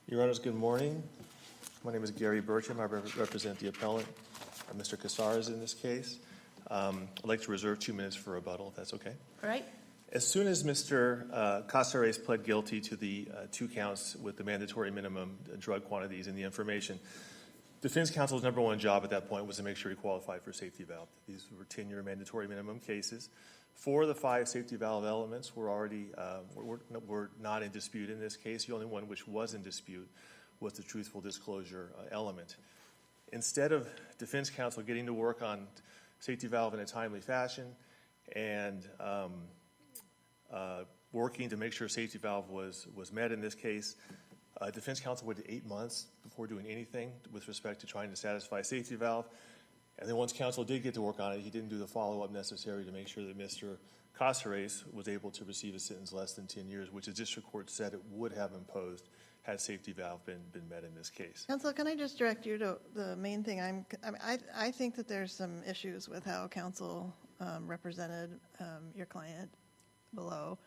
Your Honors, good morning. My name is Gary Burcham. I represent the appellant, Mr. Casares, in this case. I'd like to reserve 2 minutes for rebuttal, if that's okay. All right. As soon as Mr. Casares pled guilty to the 2 counts with the mandatory minimum drug quantities and the information, defense counsel's number one job at that point was to make sure he qualified for safety valve. These were 10-year mandatory minimum cases. 4 of the 5 safety valve elements were already were not in dispute in this case. The only one which was in dispute was the truthful disclosure element. Instead of defense counsel getting to work on safety valve in a timely fashion and working to make sure safety valve was met in this case, defense counsel waited 8 months before doing anything with respect to trying to satisfy safety valve. And then once counsel did get to work on it, he didn't do the follow-up necessary to make sure that Mr. Casares was able to receive a sentence less than 10 years, which the district court said it would have imposed had safety valve been met in this case. Counsel, can I just direct you to the main thing? I think that there's some issues with how counsel represented your client below.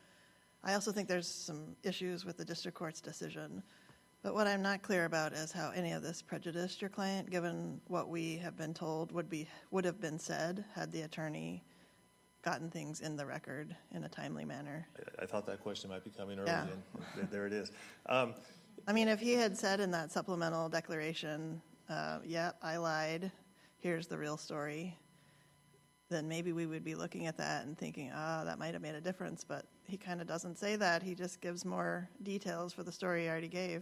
I also think there's some issues with the district court's decision. But what I'm not clear about is how any of this prejudiced your client, given what we have been told would have been said had the attorney gotten things in the record in a timely manner. I thought that question might be coming early, Yeah. and there it is. I mean, if he had said in that supplemental declaration, yeah, I lied, here's the real story, then maybe we would be looking at that and thinking, that might have made a difference. But he kind of doesn't say that. He just gives more details for the story he already gave.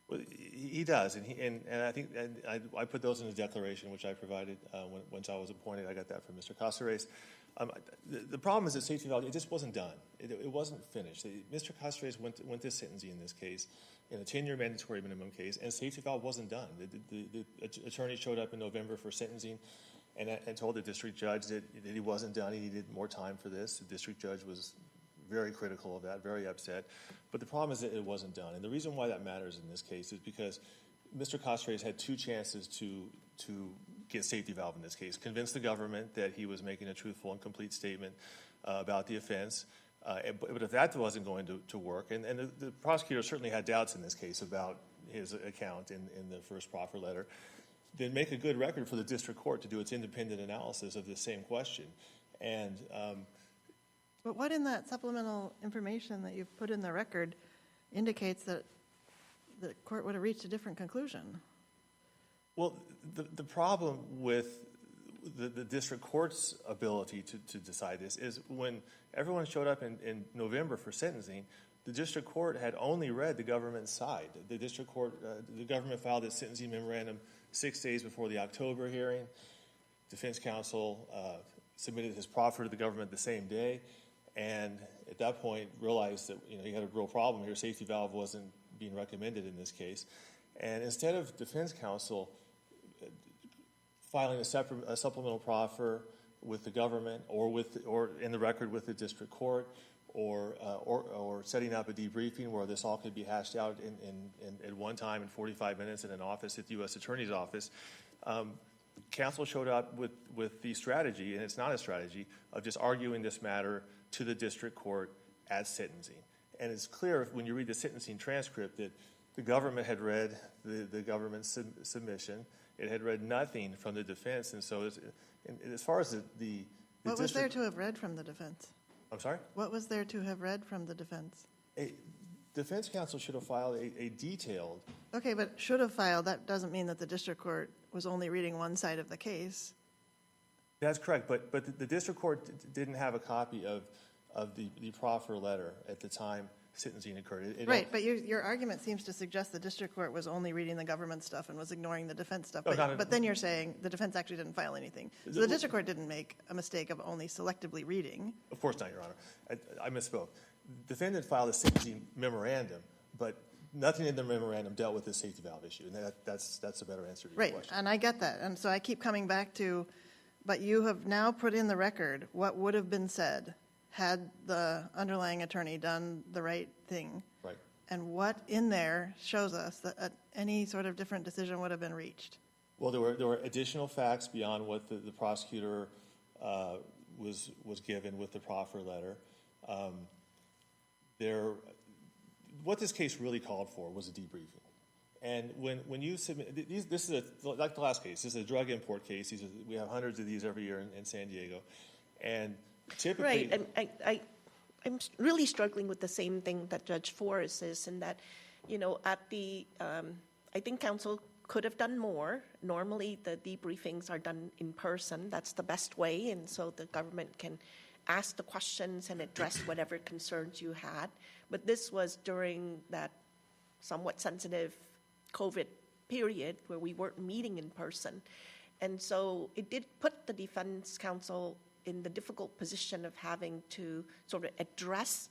Well, he does, and I think I put those in the declaration, which I provided once I was appointed. I got that from Mr. Casares. The problem is that safety valve, it just wasn't done. It wasn't finished. Mr. Casares went to sentencing in this case, in a 10-year mandatory minimum case, and safety valve wasn't done. The attorney showed up in November for sentencing and told the district judge that he wasn't done. He needed more time for this. The district judge was very critical of that, very upset. But the problem is that it wasn't done. And the reason why that matters in this case is because Mr. Casares had 2 chances to get safety valve in this case. Convince the government that he was making a truthful and complete statement about the offense. But if that wasn't going to work, and the prosecutor certainly had doubts in this case about his account in the first proffer letter, then make a good record for the district court to do its independent analysis of the same question. And But what in that supplemental information that you've put in the record indicates that the court would have reached a different conclusion? Well, the problem with the district court's ability to decide this is when everyone showed up in November for sentencing, the district court had only read the government's side. The district court, the government filed its sentencing memorandum 6 days before the October hearing. Defense counsel submitted his proffer to the government the same day, and at that point realized that he had a real problem here. Safety valve wasn't being recommended in this case, and instead of defense counsel filing a supplemental proffer with the government or in the record with the district court, or setting up a debriefing where this all could be hashed out at one time in 45 minutes in an office at the U.S. Attorney's Office, counsel showed up with the strategy, and it's not a strategy, of just arguing this matter to the district court at sentencing. And it's clear when you read the sentencing transcript that the government had read the government's submission. It had read nothing from the defense. And so as far as the What was there to have read from the defense? I'm sorry? What was there to have read from the defense? Defense counsel should have filed a detailed... Okay, but should have filed, that doesn't mean that the district court was only reading one side of the case. That's correct, but the district court didn't have a copy of the proffer letter at the time sentencing occurred. Right, but your argument seems to suggest the district court was only reading the government stuff and was ignoring the defense stuff. But then you're saying the defense actually didn't file anything. So the district court didn't make a mistake of only selectively reading. Of course not, Your Honor. I misspoke. The defendant filed a sentencing memorandum, but nothing in the memorandum dealt with the safety valve issue, and that's a better answer to your question. Right, and I get that. And so I keep coming back to, but you have now put in the record what would have been said had the underlying attorney done the right thing. Right. And what in there shows us that any sort of different decision would have been reached? Well, there were additional facts beyond what the prosecutor was given with the proffer letter. what this case really called for was a debriefing. And when you submit, this is like the last case, this is a drug import case. We have hundreds of these every year in San Diego. And typically... Right, and I'm really struggling with the same thing that Judge Forrest is, in that, at the, I think council could have done more. Normally, the debriefings are done in person. That's the best way, and so the government can ask the questions and address whatever concerns you had. But this was during that somewhat sensitive COVID period where we weren't meeting in person. And so it did put the defense counsel in the difficult position of having to sort of address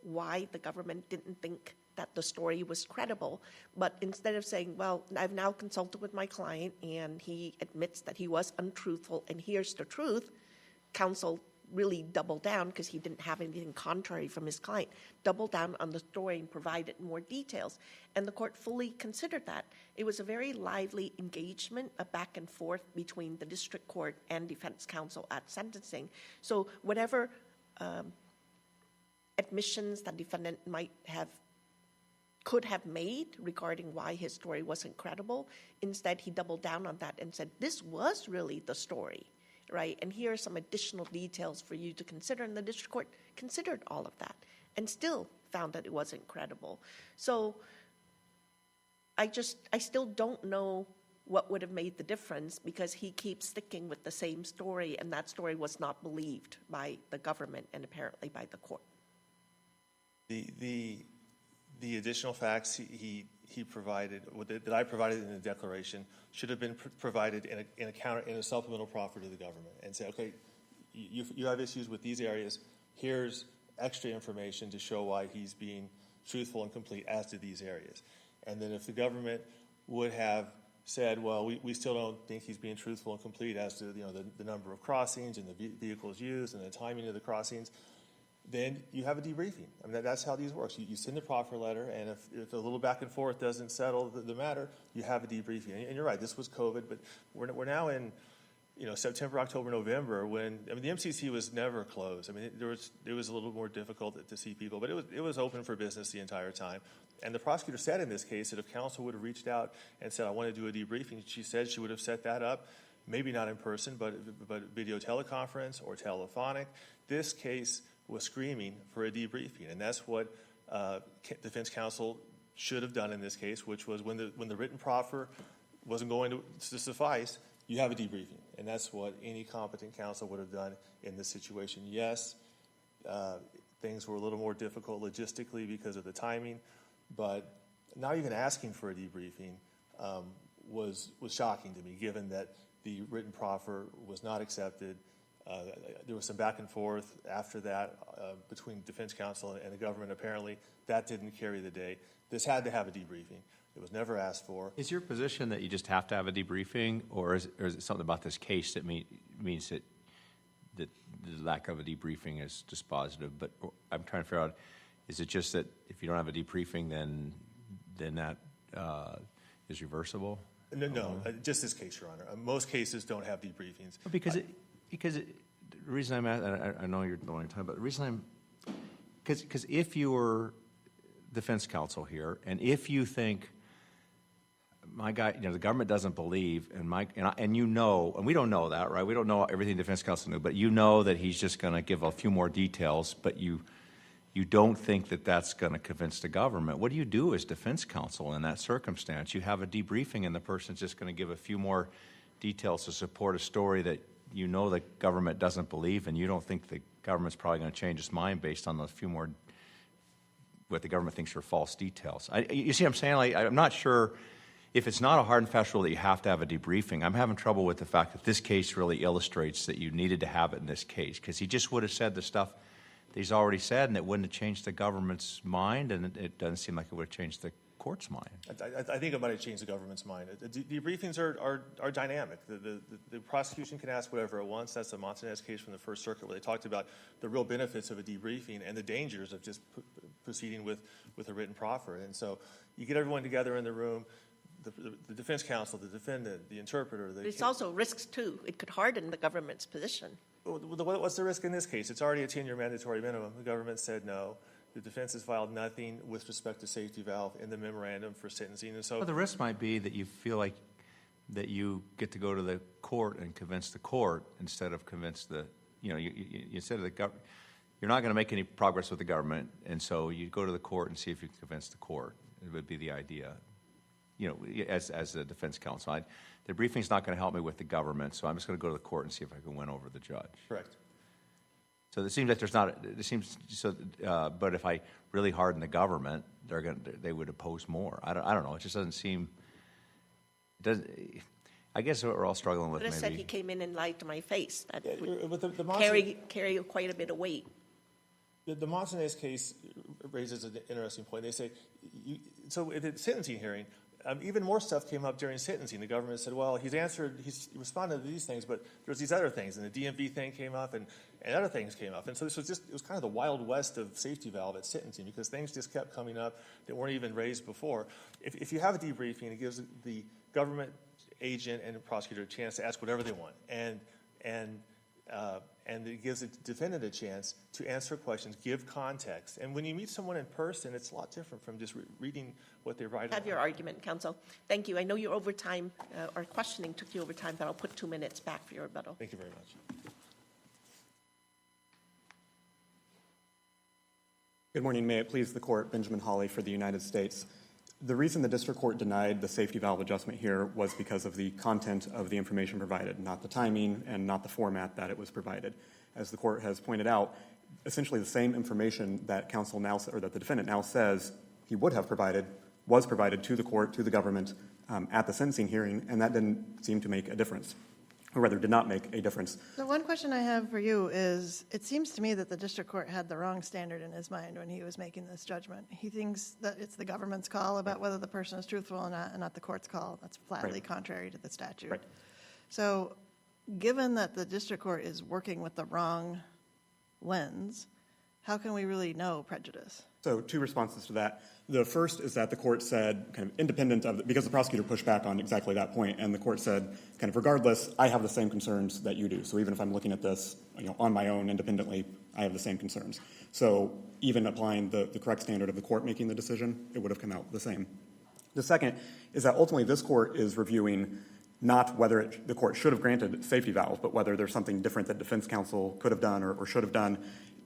why the government didn't think that the story was credible. But instead of saying, well, I've now consulted with my client and he admits that he was untruthful and here's the truth, counsel really doubled down, because he didn't have anything contrary from his client, doubled down on the story and provided more details. And the court fully considered that. It was a very lively engagement, a back and forth between the district court and defense counsel at sentencing. So whatever admissions that defendant could have made regarding why his story wasn't credible, instead he doubled down on that and said, this was really the story. Right, and here are some additional details for you to consider, and the district court considered all of that and still found that it wasn't credible. So I still don't know what would have made the difference, because he keeps sticking with the same story, and that story was not believed by the government and apparently by the court. The additional facts he provided, that I provided in the declaration, should have been provided in a supplemental proffer to the government, and say, okay, you have issues with these areas. Here's extra information to show why he's being truthful and complete as to these areas. And then if the government would have said, well, we still don't think he's being truthful and complete as to the number of crossings and the vehicles used and the timing of the crossings, then you have a debriefing. I mean, that's how these work. You send a proffer letter, and if a little back and forth doesn't settle the matter, you have a debriefing. And you're right, this was COVID, but we're now in September, October, November, when the MCC was never closed. I mean, it was a little more difficult to see people, but it was open for business the entire time. And the prosecutor said in this case that if counsel would have reached out and said, I want to do a debriefing, she said she would have set that up, maybe not in person, but video teleconference or telephonic. This case was screaming for a debriefing, and that's what defense counsel should have done in this case, which was when the written proffer wasn't going to suffice, you have a debriefing, and that's what any competent counsel would have done in this situation. Yes, things were a little more difficult logistically because of the timing, but not even asking for a debriefing was shocking to me, given that the written proffer was not accepted. There was some back and forth after that between defense counsel and the government. Apparently, that didn't carry the day. This had to have a debriefing. It was never asked for. Is your position that you just have to have a debriefing, or is it something about this case that means that the lack of a debriefing is dispositive? But I'm trying to figure out, is it just that if you don't have a debriefing, then that is reversible? No, just this case, Your Honor. Most cases don't have debriefings. Because the reason I'm I know you're the only time, but the reason because if you were defense counsel here, and if you think my guy, the government doesn't believe, and we don't know that, right? We don't know everything defense counsel knew, but you know that he's just going to give a few more details, but you don't think that that's going to convince the government. What do you do as defense counsel in that circumstance? You have a debriefing, and the person's just going to give a few more details to support a story that you know the government doesn't believe, and you don't think the government's probably going to change its mind based on those few more what the government thinks are false details. You see what I'm saying? Like, I'm not sure if it's not a hard and fast rule that you have to have a debriefing. I'm having trouble with the fact that this case really illustrates that you needed to have it in this case, because he just would have said the stuff that he's already said, and it wouldn't have changed the government's mind, and it doesn't seem like it would have changed the court's mind. I think it might have changed the government's mind. Debriefings are dynamic. The prosecution can ask whatever it wants. That's the Montanez case from the First Circuit, where they talked about the real benefits of a debriefing and the dangers of just proceeding with a written proffer. And so you get everyone together in the room, the defense counsel, the defendant, the interpreter. But it's also risks, too. It could harden the government's position. What's the risk in this case? It's already a 10-year mandatory minimum. The government said no. The defense has filed nothing with respect to safety valve in the memorandum for sentencing, and so Well, the risk might be that you feel like that you get to go to the court and convince the court instead of convince the, instead of the government. You're not going to make any progress with the government, and so you go to the court and see if you can convince the court. It would be the idea, as a defense counsel. The briefing's not going to help me with the government, so I'm just going to go to the court and see if I can win over the judge. correct. So it seems like there's not. It seems so. But if I really harden the government, they would oppose more. I don't know. It just doesn't seem. I guess what we're all struggling with. Could have maybe. said he came in and lied to my face. That Yeah, would but the carry quite a bit of weight. The Montanez case raises an interesting point. They say, so at the sentencing hearing, even more stuff came up during sentencing. The government said, well, he's responded to these things, but there's these other things, and the DMV thing came up, and other things came up. And so it was kind of the Wild West of safety valve at sentencing, because things just kept coming up that weren't even raised before. If you have a debriefing, it gives the government agent and the prosecutor a chance to ask whatever they want, and it gives the defendant a chance to answer questions, give context. And when you meet someone in person, it's a lot different from just reading what they write. Have your argument, counsel. Thank you. I know you're over time, or questioning took you over time, but I'll put 2 minutes back for your rebuttal. Thank you very much. Good morning. May it please the court, Benjamin Hawley for the United States. The reason the district court denied the safety valve adjustment here was because of the content of the information provided, not the timing and not the format that it was provided. As the court has pointed out, essentially the same information that counsel now, or that the defendant now says he would have provided, was provided to the court, to the government at the sentencing hearing, and that didn't seem to make a difference, or rather did not make a difference. So one question I have for you is, it seems to me that the district court had the wrong standard in his mind when he was making this judgment. He thinks that it's the government's call about whether the person is truthful or not, and not the court's call. That's flatly Right. contrary to the statute. Right. So given that the district court is working with the wrong lens, how can we really know prejudice? So 2 responses to that. The first is that the court said, kind of independent of, because the prosecutor pushed back on exactly that point, and the court said, kind of regardless, I have the same concerns that you do. So even if I'm looking at this, on my own independently, I have the same concerns. So even applying the correct standard of the court making the decision, it would have come out the same. The second is that ultimately this court is reviewing not whether the court should have granted safety valve, but whether there's something different that defense counsel could have done or should have done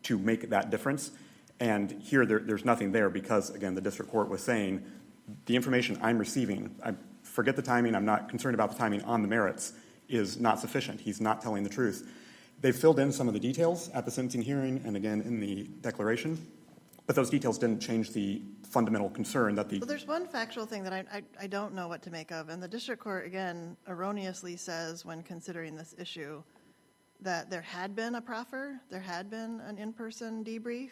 to make that difference. And here there's nothing there because, again, the district court was saying the information I'm receiving, I forget the timing, I'm not concerned about the timing on the merits, is not sufficient. He's not telling the truth. They filled in some of the details at the sentencing hearing and again in the declaration, but those details didn't change the fundamental concern that the... Well, there's one factual thing that I don't know what to make of, and the district court, again, erroneously says when considering this issue that there had been a proffer, there had been an in-person debrief,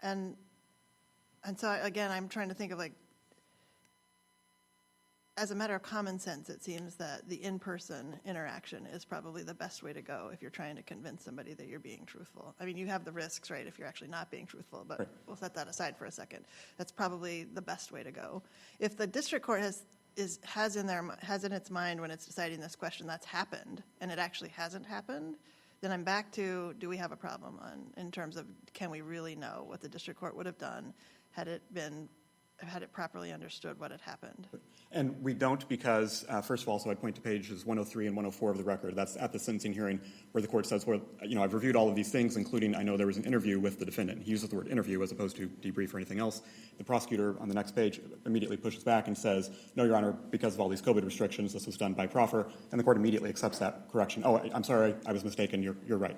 and so, again, I'm trying to think of, like, as a matter of common sense, it seems that the in-person interaction is probably the best way to go if you're trying to convince somebody that you're being truthful. I mean, you have the risks, right, if you're actually not being truthful, but we'll set that aside for a second. That's probably the best way to go. If the district court has in its mind when it's deciding this question that's happened, and it actually hasn't happened, then I'm back to, do we have a problem in terms of, can we really know what the district court would have done had it properly understood what had happened? And we don't because, first of all, so I'd point to pages 103 and 104 of the record. That's at the sentencing hearing where the court says, well, I've reviewed all of these things, including I know there was an interview with the defendant. He uses the word interview as opposed to debrief or anything else. The prosecutor on the next page immediately pushes back and says, no, Your Honor, because of all these COVID restrictions, this was done by proffer. And the court immediately accepts that correction. Oh, I'm sorry, I was mistaken. You're right.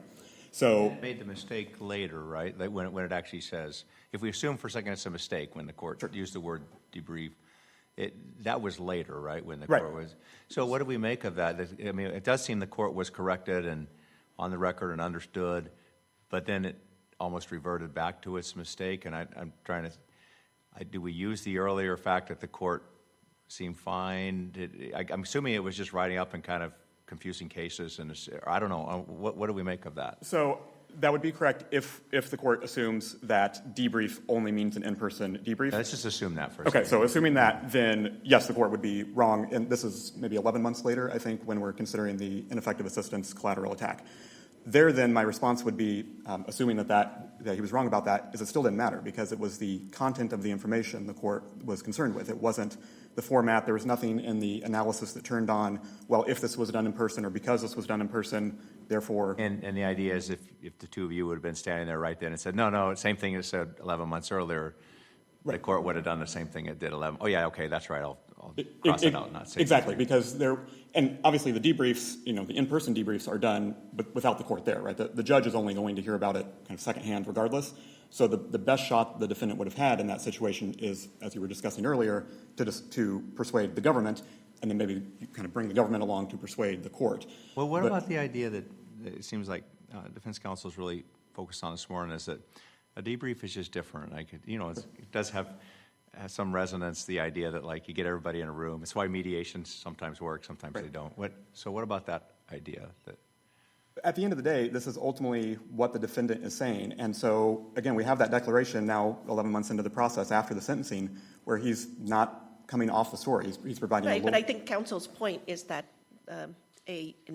So It made the mistake later, right? That when it actually says, if we assume for a second it's a mistake when the court used the word debrief, that was later, right? When the Right. court was. So what do we make of that? I mean, it does seem the court was corrected and on the record and understood, but then it almost reverted back to its mistake. And I'm trying to, do we use the earlier fact that the court seemed fine? I'm assuming it was just writing up and kind of confusing cases, and I don't know. What do we make of that? So that would be correct if the court assumes that debrief only means an in-person debrief. Let's just assume that for a Okay, second. so assuming that, then yes, the court would be wrong. And this is maybe 11 months later, I think, when we're considering the ineffective assistance collateral attack. There, then, my response would be, assuming that he was wrong about that, is it still didn't matter because it was the content of the information the court was concerned with. It wasn't the format. There was nothing in the analysis that turned on, well, if this was done in person or because this was done in person, therefore. And the idea is if the two of you would have been standing there right then and said, no, same thing as said 11 months earlier, the court would have done the same thing it did 11. Oh, yeah, okay, that's right. I'll cross it out and not say Exactly, anything. because and obviously the debriefs, the in-person debriefs are done without the court there, right? The judge is only going to hear about it kind of secondhand regardless. So the best shot the defendant would have had in that situation is, as you were discussing earlier, to persuade the government, and then maybe you kind of bring the government along to persuade the court. Well, what about the idea that it seems like defense counsel is really focused on this morning is that a debrief is just different. It does have some resonance, the idea that, like, you get everybody in a room. It's why mediations sometimes work, sometimes they don't. So what about that idea? At the end of the day, this is ultimately what the defendant is saying. And so, again, we have that declaration now 11 months into the process after the sentencing where he's not coming off the story. He's providing Right, but I think counsel's point is that an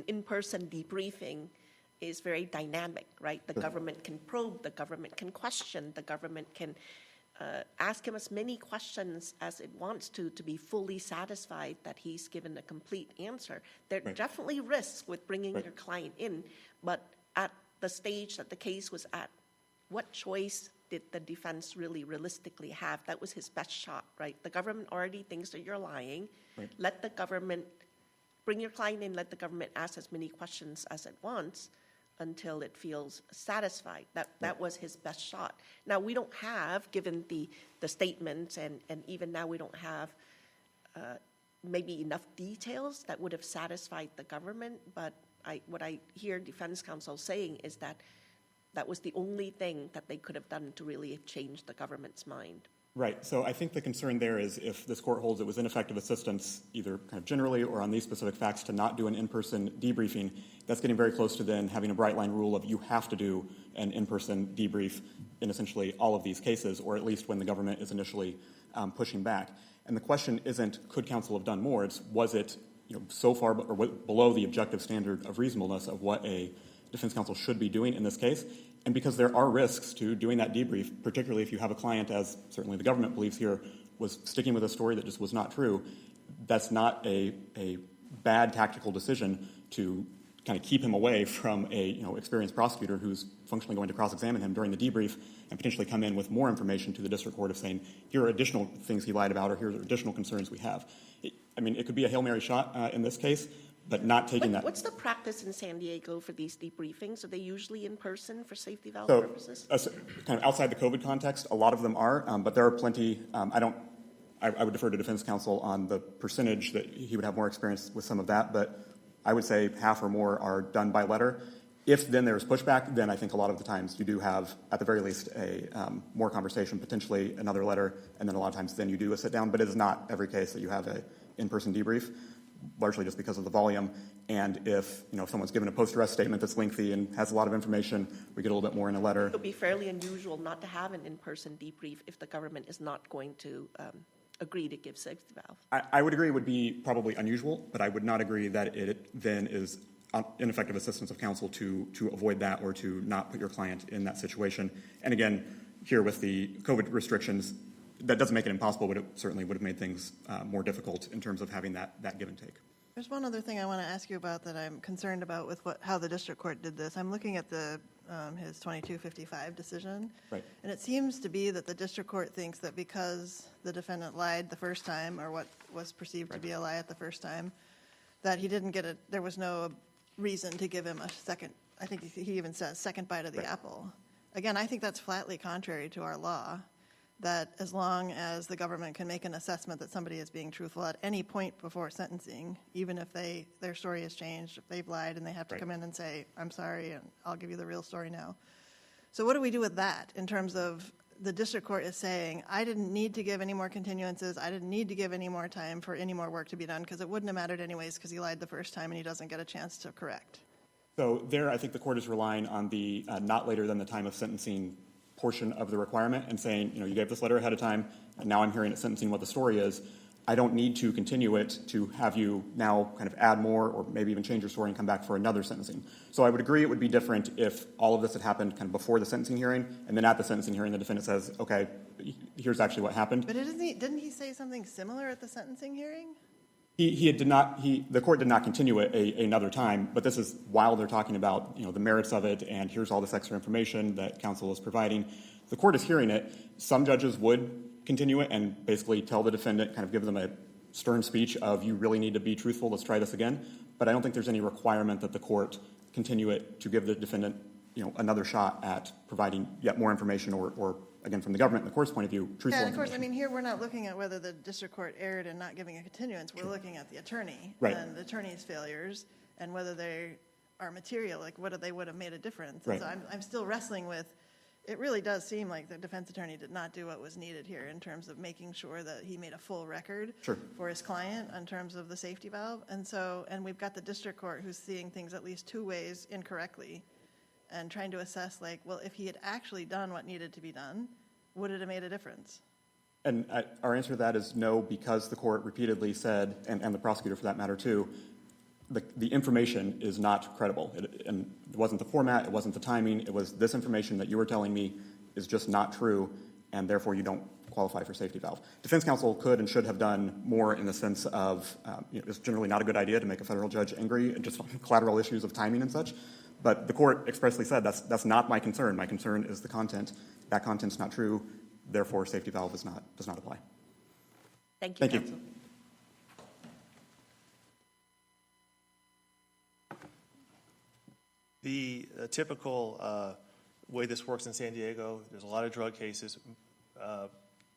in-person debriefing is very dynamic, right? The government can probe, the government can question, the government can ask him as many questions as it wants to be fully satisfied that he's given a complete answer. There are definitely risks with bringing your client in, but at the stage that the case was at, what choice did the defense really realistically have? That was his best shot, right? The government already thinks that you're lying. Right. Let the government bring your client in, let the government ask as many questions as it wants until it feels satisfied. That was his best shot. Now, we don't have, given the statements, and even now we don't have maybe enough details that would have satisfied the government, but what I hear defense counsel saying is that that was the only thing that they could have done to really have changed the government's mind. Right. So I think the concern there is if this court holds it was ineffective assistance, either kind of generally or on these specific facts, to not do an in-person debriefing, that's getting very close to then having a bright line rule of you have to do an in-person debrief in essentially all of these cases, or at least when the government is initially pushing back. And the question isn't could counsel have done more, it's was it so far or below the objective standard of reasonableness of what a defense counsel should be doing in this case. And because there are risks to doing that debrief, particularly if you have a client, as certainly the government believes here, was sticking with a story that just was not true, that's not a bad tactical decision to kind of keep him away from a experienced prosecutor who's functionally going to cross-examine him during the debrief and potentially come in with more information to the district court of saying, here are additional things he lied about or here are additional concerns we have. It could be a Hail Mary shot in this case, but not taking that. What's the practice in San Diego for these debriefings? Are they usually in person for safety valve So, purposes? kind of outside the COVID context, a lot of them are, but there are plenty. I would defer to defense counsel on the percentage that he would have more experience with some of that, but I would say half or more are done by letter. If then there's pushback, then I think a lot of the times you do have, at the very least, a more conversation, potentially another letter, and then a lot of times then you do a sit down, but it is not every case that you have a in-person debrief, largely just because of the volume. And if someone's given a post-arrest statement that's lengthy and has a lot of information, we get a little bit more in a letter. It would be fairly unusual not to have an in-person debrief if the government is not going to agree to give safety valve. I would agree it would be probably unusual, but I would not agree that it then is ineffective assistance of counsel to avoid that or to not put your client in that situation. And again, here with the COVID restrictions, that doesn't make it impossible, but it certainly would have made things more difficult in terms of having that give and take. There's one other thing I want to ask you about that I'm concerned about with how the district court did this. I'm looking at his 2255 decision. Right. And it seems to be that the district court thinks that because the defendant lied the first time, or what was perceived to be a lie at the first time, that he didn't get there was no reason to give him a second, I think he even says, second bite of the apple. Again, I think that's flatly contrary to our law, that as long as the government can make an assessment that somebody is being truthful at any point before sentencing, even if their story has changed, if they've lied and they have to come in and say, I'm sorry, and I'll give you the real story now. So what do we do with that in terms of the district court is saying, I didn't need to give any more continuances, I didn't need to give any more time for any more work to be done because it wouldn't have mattered anyways because he lied the first time and he doesn't get a chance to correct. So there, I think the court is relying on the not later than the time of sentencing portion of the requirement and saying, you gave this letter ahead of time, and now I'm hearing at sentencing what the story is. I don't need to continue it to have you now kind of add more or maybe even change your story and come back for another sentencing. So I would agree it would be different if all of this had happened kind of before the sentencing hearing, and then at the sentencing hearing the defendant says, okay, here's actually what happened. But didn't he say something similar at the sentencing hearing? The court did not continue it another time, but this is while they're talking about, you know, the merits of it and here's all this extra information that counsel is providing. The court is hearing it. Some judges would continue it and basically tell the defendant, kind of give them a stern speech of, you really need to be truthful, let's try this again. But I don't think there's any requirement that the court continue it to give the defendant, you know, another shot at providing yet more information or again, from the government, the court's point of view, truthful Yeah, and of course, information. I mean, here we're not looking at whether the district court erred in not giving a continuance. We're looking at the attorney Right. and the attorney's failures and whether they are material, like whether they would have made a difference. Right. So I'm still wrestling with, it really does seem like the defense attorney did not do what was needed here in terms of making sure that he made a full record Sure. for his client in terms of the safety valve. And we've got the district court who's seeing things at least two ways incorrectly and trying to assess, like, well, if he had actually done what needed to be done, would it have made a difference? And our answer to that is no, because the court repeatedly said, and the prosecutor for that matter too, the information is not credible. And it wasn't the format, it wasn't the timing, it was this information that you were telling me is just not true, and therefore you don't qualify for safety valve. Defense counsel could and should have done more in the sense of, it's generally not a good idea to make a federal judge angry and just collateral issues of timing and such. But the court expressly said that's not my concern. My concern is the content. That content's not true. Therefore, safety valve does not apply. Thank you, Thank you. counsel. The typical way this works in San Diego, there's a lot of drug cases.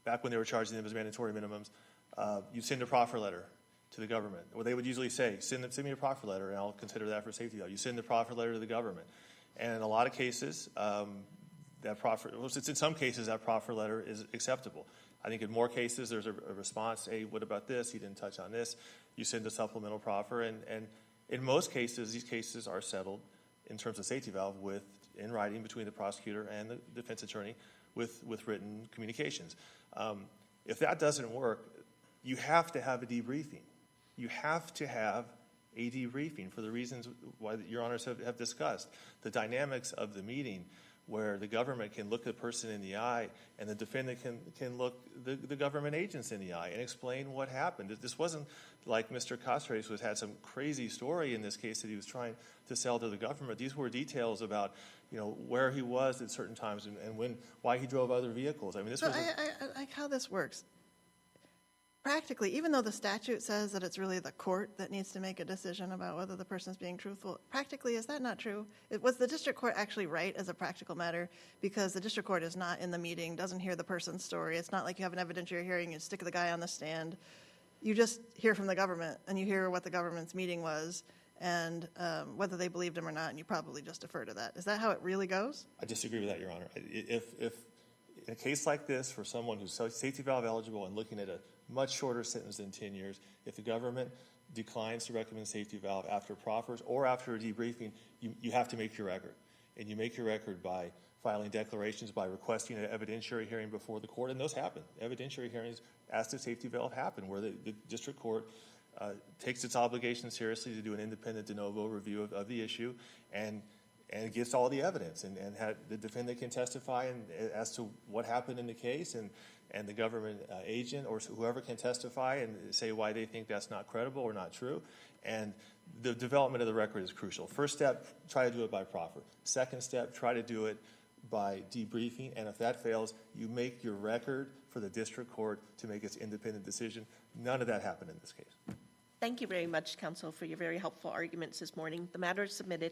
Back when they were charging them as mandatory minimums, you send a proffer letter to the government. Or they would usually say, send me a proffer letter and I'll consider that for safety valve. You send the proffer letter to the government. And in a lot of cases, in some cases, that proffer letter is acceptable. I think in more cases, there's a response, hey, what about this? He didn't touch on this. You send a supplemental proffer. And in most cases, these cases are settled in terms of safety valve in writing between the prosecutor and the defense attorney with written communications. If that doesn't work, you have to have a debriefing. You have to have a debriefing for the reasons why your honors have discussed. The dynamics of the meeting where the government can look the person in the eye and the defendant can look the government agents in the eye and explain what happened. This wasn't like Mr. Casares had some crazy story in this case that he was trying to sell to the government. These were details about, where he was at certain times and why he drove other vehicles. I mean, this was. I like how this works. Practically, even though the statute says that it's really the court that needs to make a decision about whether the person's being truthful, practically, is that not true? Was the district court actually right as a practical matter? Because the district court is not in the meeting, doesn't hear the person's story. It's not like you have an evidentiary hearing, you stick the guy on the stand. You just hear from the government, and you hear what the government's meeting was, and whether they believed him or not, and you probably just defer to that. Is that how it really goes? I disagree with that, Your Honor. If in a case like this, for someone who's safety valve eligible and looking at a much shorter sentence than 10 years, if the government declines to recommend safety valve after proffers or after a debriefing, you have to make your record. And you make your record by filing declarations, by requesting an evidentiary hearing before the court, and those happen. Evidentiary hearings as to safety valve happen, where the district court takes its obligation seriously to do an independent de novo review of the issue and gets all the evidence, and the defendant can testify as to what happened in the case, and the government agent or whoever can testify and say why they think that's not credible or not true. And the development of the record is crucial. First step, try to do it by proffer. Second step, try to do it by debriefing. And if that fails, you make your record for the district court to make its independent decision. None of that happened in this case. Thank you very much, counsel, for your very helpful arguments this morning. The matter is submitted.